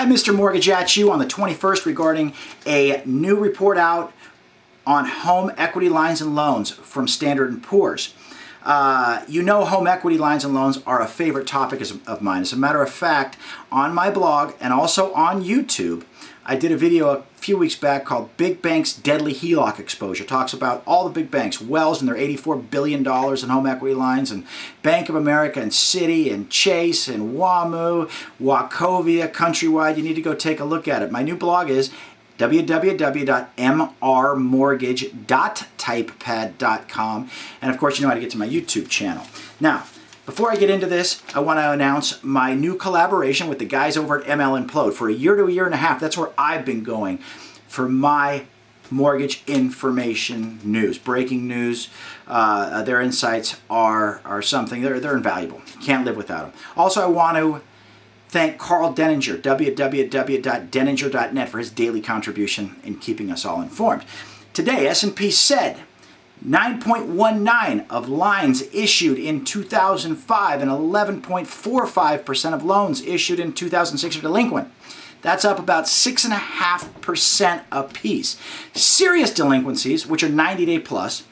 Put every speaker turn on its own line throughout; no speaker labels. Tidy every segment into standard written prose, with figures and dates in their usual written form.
Hi, Mr. Mortgage at you on the 21st regarding a new report out on home equity lines and loans from Standard & Poor's. You know home equity lines and loans are a favorite topic of mine. As a matter of fact, on my blog and also on YouTube, I did a video a few weeks back called Big Banks' Deadly HELOC Exposure. It talks about all the big banks, Wells and their $84 billion in home equity lines, and Bank of America and Citi and Chase and WaMu, Wachovia, Countrywide. You need to go take a look at it. My new blog is www.mrmortgage.typepad.com. And of course, you know how to get to my YouTube channel. Now, before I get into this, I want to announce my new collaboration with the guys over at ML Implode. For a year to a year and a half, that's where I've been going for my mortgage information news, breaking news. Their insights are something, they're invaluable. Can't live without them. Also, I want to thank Carl Denninger, www.denninger.net, for his daily contribution in keeping us all informed. Today, S&P said 9.19 of lines issued in 2005 and 11.45% of loans issued in 2006 are delinquent. That's up about 6.5% apiece. Serious delinquencies, which are 90-day plus,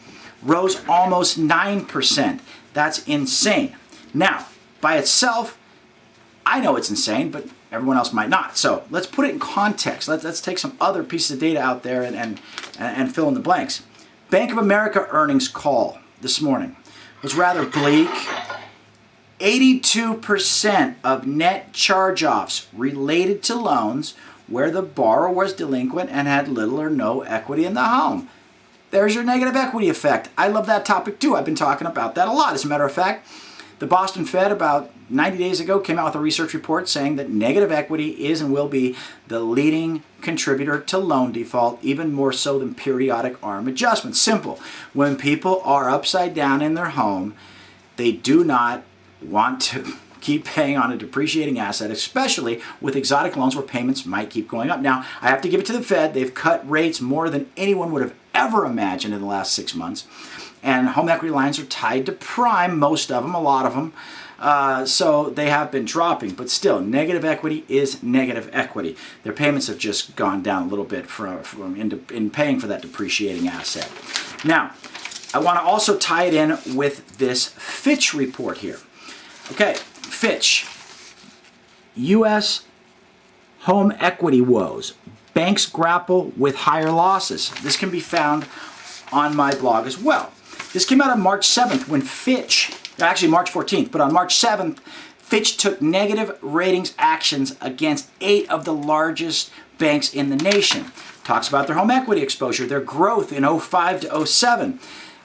rose almost 9%. That's insane. Now, by itself, I know it's insane, but everyone else might not. So let's put it in context. Let's take some other pieces of data out there and fill in the blanks. Bank of America earnings call this morning was rather bleak. 82% of net charge-offs related to loans where the borrower was delinquent and had little or no equity in the home. There's your negative equity effect. I love that topic too. I've been talking about that a lot. As a matter of fact, the Boston Fed about 90 days ago came out with a research report saying that negative equity is and will be the leading contributor to loan default, even more so than periodic arm adjustments. Simple. When people are upside down in their home, they do not want to keep paying on a depreciating asset, especially with exotic loans where payments might keep going up. Now, I have to give it to the Fed. They've cut rates more than anyone would have ever imagined in the last 6 months. And home equity lines are tied to prime, most of them, a lot of them. So they have been dropping, but still, negative equity is negative equity. Their payments have just gone down a little bit in paying for that depreciating asset. Now, I want to also tie it in with this Fitch report here. Okay, Fitch, U.S. home equity woes. Banks grapple with higher losses. This can be found on my blog as well. This came out on March 7th when Fitch, actually March 14th, but on March 7th, Fitch took negative ratings actions against 8 of the largest banks in the nation. Talks about their home equity exposure, their growth in 05 to 07,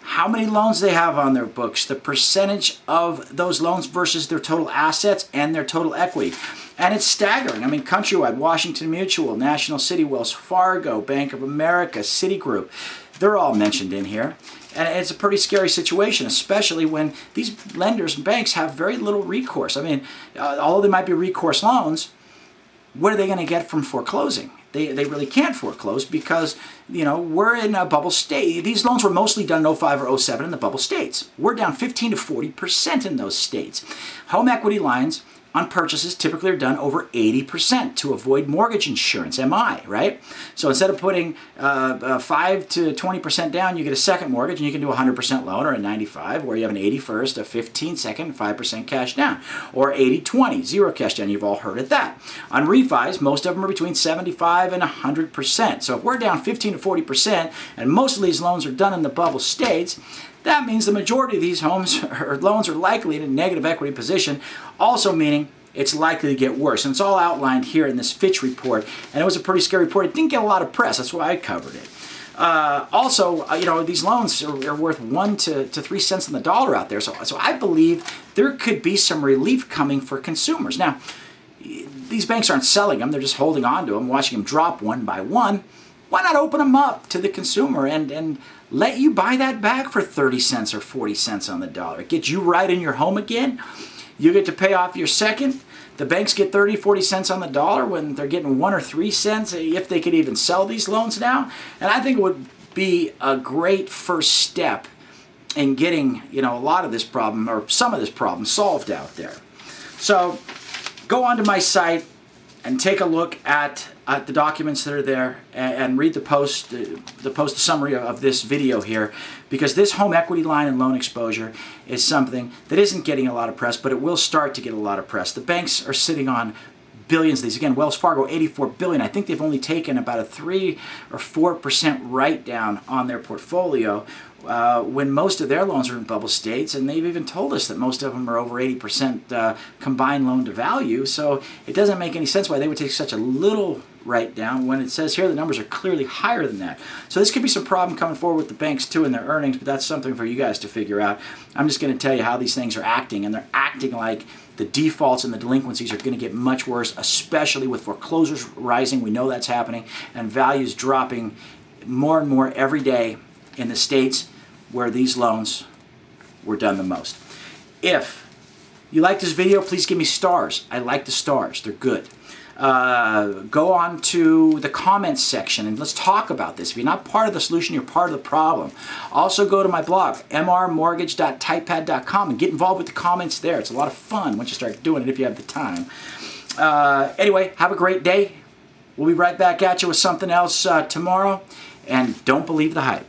how many loans they have on their books, the percentage of those loans versus their total assets and their total equity. And it's staggering. I mean, Countrywide, Washington Mutual, National City, Wells Fargo, Bank of America, Citigroup, they're all mentioned in here. And it's a pretty scary situation, especially when these lenders and banks have very little recourse. I mean, although they might be recourse loans, what are they going to get from foreclosing? They really can't foreclose because, you know, we're in a bubble state. These loans were mostly done in 05 or 07 in the bubble states. We're down 15 to 40% in those states. Home equity lines on purchases typically are done over 80% to avoid mortgage insurance, MI, right? So instead of putting 5 to 20% down, you get a second mortgage and you can do a 100% loan, or a 95, where you have an 80 first, a 15 second, 5% cash down, or 80-20, 0 cash down. You've all heard of that. On refis, most of them are between 75 and 100%. So if we're down 15 to 40%, and most of these loans are done in the bubble states, that means the majority of these homes or loans are likely in a negative equity position, also meaning it's likely to get worse. And it's all outlined here in this Fitch report. And it was a pretty scary report. It didn't get a lot of press. That's why I covered it. You know, these loans are worth 1 to 3 cents on the dollar out there. So I believe there could be some relief coming for consumers. Now, these banks aren't selling them. They're just holding on to them, watching them drop one by one. Why not open them up to the consumer and let you buy that back for 30 cents or 40 cents on the dollar? It gets you right in your home again. You get to pay off your second. The banks get 30, 40 cents on the dollar when they're getting 1 or 3 cents, if they could even sell these loans now. And I think it would be a great first step in getting, you know, a lot of this problem, or some of this problem, solved out there. So go onto my site, and take a look at the documents that are there and read the post summary of this video here, because this home equity line and loan exposure is something that isn't getting a lot of press, but it will start to get a lot of press. The banks are sitting on billions of these. Again, Wells Fargo, $84 billion. I think they've only taken about a 3 or 4% write down on their portfolio, when most of their loans are in bubble states, and they've even told us that most of them are over 80% combined loan to value. So it doesn't make any sense why they would take such a little write down when it says here the numbers are clearly higher than that. So this could be some problem coming forward with the banks too in their earnings, but that's something for you guys to figure out. I'm just going to tell you how these things are acting, and they're acting like the defaults and the delinquencies are going to get much worse, especially with foreclosures rising. We know that's happening, and values dropping more and more every day in the states where these loans were done the most. If you like this video, please give me stars. I like the stars. They're good. Go on to the comments section and let's talk about this. If you're not part of the solution, you're part of the problem. Also go to my blog, mrmortgage.typepad.com, and get involved with the comments there. It's a lot of fun once you start doing it if you have the time. Anyway, have a great day. We'll be right back at you with something else tomorrow. And don't believe the hype.